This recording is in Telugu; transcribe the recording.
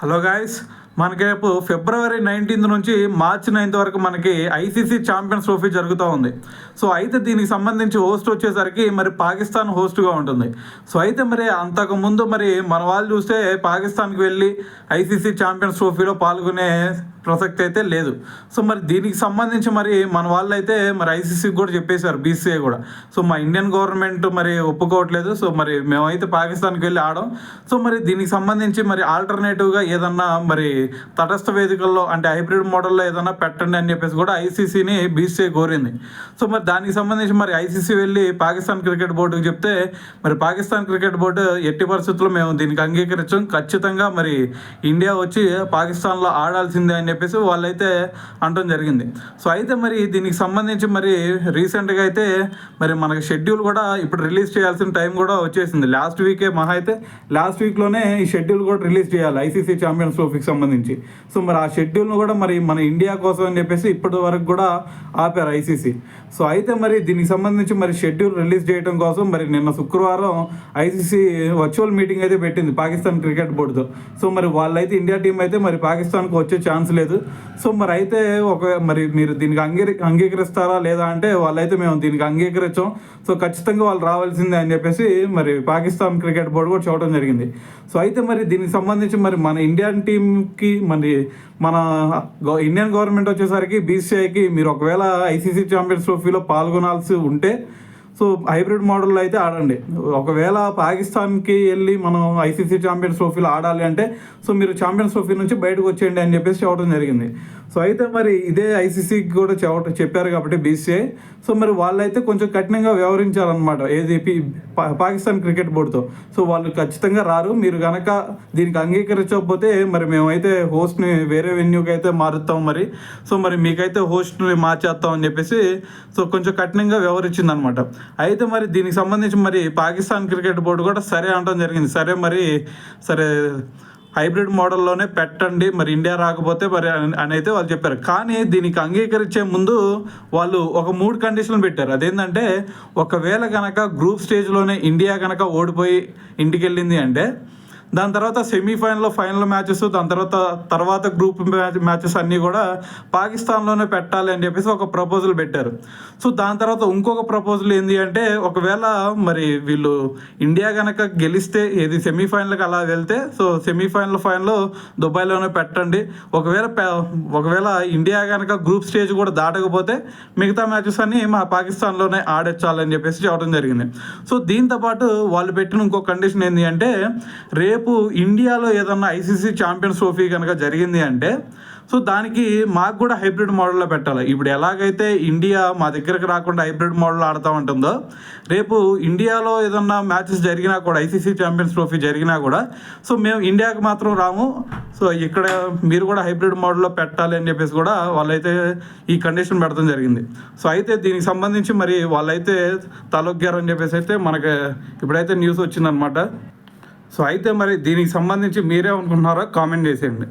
హలో గాయస్, మనకి రేపు ఫిబ్రవరి 19 నుంచి మార్చి 9 వరకు మనకి ఐసీసీ ఛాంపియన్స్ ట్రోఫీ జరుగుతూ ఉంది. సో అయితే దీనికి సంబంధించి హోస్ట్ వచ్చేసరికి మరి పాకిస్తాన్ హోస్ట్గా ఉంటుంది. సో అయితే మరి అంతకుముందు మరి మన వాళ్ళు చూస్తే పాకిస్తాన్కి వెళ్ళి ఐసీసీ ఛాంపియన్స్ ట్రోఫీలో పాల్గొనే ప్రసక్తి అయితే లేదు. సో మరి దీనికి సంబంధించి మరి మన వాళ్ళు అయితే మరి ఐసీసీకి కూడా చెప్పేశారు, బీసీఐ కూడా. సో మా ఇండియన్ గవర్నమెంట్ మరి ఒప్పుకోవట్లేదు. సో మరి మేమైతే పాకిస్తాన్కి వెళ్ళి ఆడాం. సో మరి దీనికి సంబంధించి మరి ఆల్టర్నేటివ్గా ఏదన్నా మరి తటస్థ వేదికల్లో అంటే హైబ్రిడ్ మోడల్లో ఏదైనా పెట్టండి అని చెప్పేసి కూడా ఐసీసీని బీసీఐ కోరింది. సో మరి దానికి సంబంధించి మరి ఐసీసీ వెళ్ళి పాకిస్తాన్ క్రికెట్ బోర్డుకి చెప్తే మరి పాకిస్తాన్ క్రికెట్ బోర్డు ఎట్టి పరిస్థితుల్లో మేము దీనికి అంగీకరించాం, ఖచ్చితంగా మరి ఇండియా వచ్చి పాకిస్తాన్లో ఆడాల్సిందే అని చెప్పేసి వాళ్ళైతే అనడం జరిగింది. సో అయితే మరి దీనికి సంబంధించి మరి రీసెంట్గా అయితే మరి మనకి షెడ్యూల్ కూడా ఇప్పుడు రిలీజ్ చేయాల్సిన టైం కూడా వచ్చేసింది. లాస్ట్ వీక్లోనే ఈ షెడ్యూల్ కూడా రిలీజ్ చేయాలి ఐసీసీ ఛాంపియన్స్ ట్రోఫీకి సంబంధించి. సో మరి ఆ షెడ్యూల్ను కూడా మరి మన ఇండియా కోసం అని చెప్పేసి ఇప్పటి వరకు కూడా ఆపారు ఐసీసీ. సో అయితే మరి దీనికి సంబంధించి మరి షెడ్యూల్ రిలీజ్ చేయడం కోసం మరి నిన్న శుక్రవారం ఐసీసీ వర్చువల్ మీటింగ్ అయితే పెట్టింది పాకిస్తాన్ క్రికెట్ బోర్డుతో. సో మరి వాళ్ళైతే ఇండియా టీం అయితే మరి పాకిస్తాన్కి వచ్చే ఛాన్స్ లేదు. సో మరి అయితే మరి మీరు దీనికి అంగీకరిస్తారా లేదా అంటే వాళ్ళైతే మేము దీనికి అంగీకరించాం, సో ఖచ్చితంగా వాళ్ళు రావాల్సిందే అని చెప్పేసి మరి పాకిస్తాన్ క్రికెట్ బోర్డు కూడా చూడటం జరిగింది. సో అయితే మరి దీనికి సంబంధించి మరి మన ఇండియన్ టీంకి మన ఇండియన్ గవర్నమెంట్ వచ్చేసరికి బీసీఐకి మీరు ఒకవేళ ఐసీసీ ఛాంపియన్స్ ట్రోఫీలో పాల్గొనాల్సి ఉంటే సో హైబ్రిడ్ మోడల్లో అయితే ఆడండి. ఒకవేళ పాకిస్తాన్కి వెళ్ళి మనం ఐసీసీ ఛాంపియన్స్ ట్రోఫీలో ఆడాలి అంటే సో మీరు ఛాంపియన్స్ ట్రోఫీ నుంచి బయటకు వచ్చేయండి అని చెప్పేసి చెప్పడం జరిగింది. సో అయితే మరి ఇదే ఐసీసీకి కూడా చెప్పారు కాబట్టి బీసీఐ. సో మరి వాళ్ళైతే కొంచెం కఠినంగా వ్యవహరించాలన్నమాట ఏది పాకిస్తాన్ క్రికెట్ బోర్డుతో. సో వాళ్ళు ఖచ్చితంగా రారు, మీరు కనుక దీనికి అంగీకరించకపోతే మరి మేమైతే హోస్ట్ని వేరే వెన్యూకి అయితే మారుస్తాం మరి. సో మరి మీకైతే హోస్ట్ని మార్చేస్తాం అని చెప్పేసి సో కొంచెం కఠినంగా వ్యవహరించింది అనమాట. అయితే మరి దీనికి సంబంధించి మరి పాకిస్తాన్ క్రికెట్ బోర్డు కూడా సరే అనడం జరిగింది. సరే హైబ్రిడ్ మోడల్లోనే పెట్టండి, మరి ఇండియా రాకపోతే మరి అని అయితే వాళ్ళు చెప్పారు. కానీ దీనికి అంగీకరించే ముందు వాళ్ళు ఒక 3 కండిషన్లు పెట్టారు. అదేంటంటే ఒకవేళ కనుక గ్రూప్ స్టేజ్లోనే ఇండియా కనుక ఓడిపోయి ఇంటికి వెళ్ళింది అంటే దాని తర్వాత సెమీఫైనల్, ఫైనల్ మ్యాచెస్, దాని తర్వాత గ్రూప్ మ్యాచెస్ అన్నీ కూడా పాకిస్తాన్లోనే పెట్టాలి అని చెప్పేసి ఒక ప్రపోజల్ పెట్టారు. సో దాని తర్వాత ఇంకొక ప్రపోజల్ ఏంటి అంటే ఒకవేళ మరి వీళ్ళు ఇండియా కనుక గెలిస్తే ఏది సెమీఫైనల్కి అలా వెళ్తే సో సెమీఫైనల్, ఫైనల్ దుబాయ్లోనే పెట్టండి. ఒకవేళ ఇండియా కనుక గ్రూప్ స్టేజ్ కూడా దాటకపోతే మిగతా మ్యాచెస్ అన్నీ మా పాకిస్తాన్లోనే ఆడొచ్చాలని చెప్పేసి చెప్పడం జరిగింది. సో దీంతోపాటు వాళ్ళు పెట్టిన ఇంకో కండిషన్ ఏంటి అంటే రేపు ఇండియాలో ఏదన్నా ఐసీసీ ఛాంపియన్స్ ట్రోఫీ కనుక జరిగింది అంటే సో దానికి మాకు కూడా హైబ్రిడ్ మోడల్లో పెట్టాలి. ఇప్పుడు ఎలాగైతే ఇండియా మా దగ్గరకు రాకుండా హైబ్రిడ్ మోడల్లో ఆడుతూ ఉంటుందో రేపు ఇండియాలో ఏదన్నా మ్యాచెస్ జరిగినా కూడా ఐసీసీ ఛాంపియన్స్ ట్రోఫీ జరిగినా కూడా సో మేము ఇండియాకి మాత్రం రాము, సో ఇక్కడ మీరు కూడా హైబ్రిడ్ మోడల్లో పెట్టాలి అని చెప్పేసి కూడా వాళ్ళైతే ఈ కండిషన్ పెడతాం జరిగింది. సో అయితే దీనికి సంబంధించి మరి వాళ్ళైతే తలొగ్గారు అని చెప్పేసి అయితే మనకి ఇప్పుడైతే న్యూస్ వచ్చిందనమాట. సో అయితే మరి దీనికి సంబంధించి మీరే అనుకుంటున్నారో కామెంట్ చేసేయండి.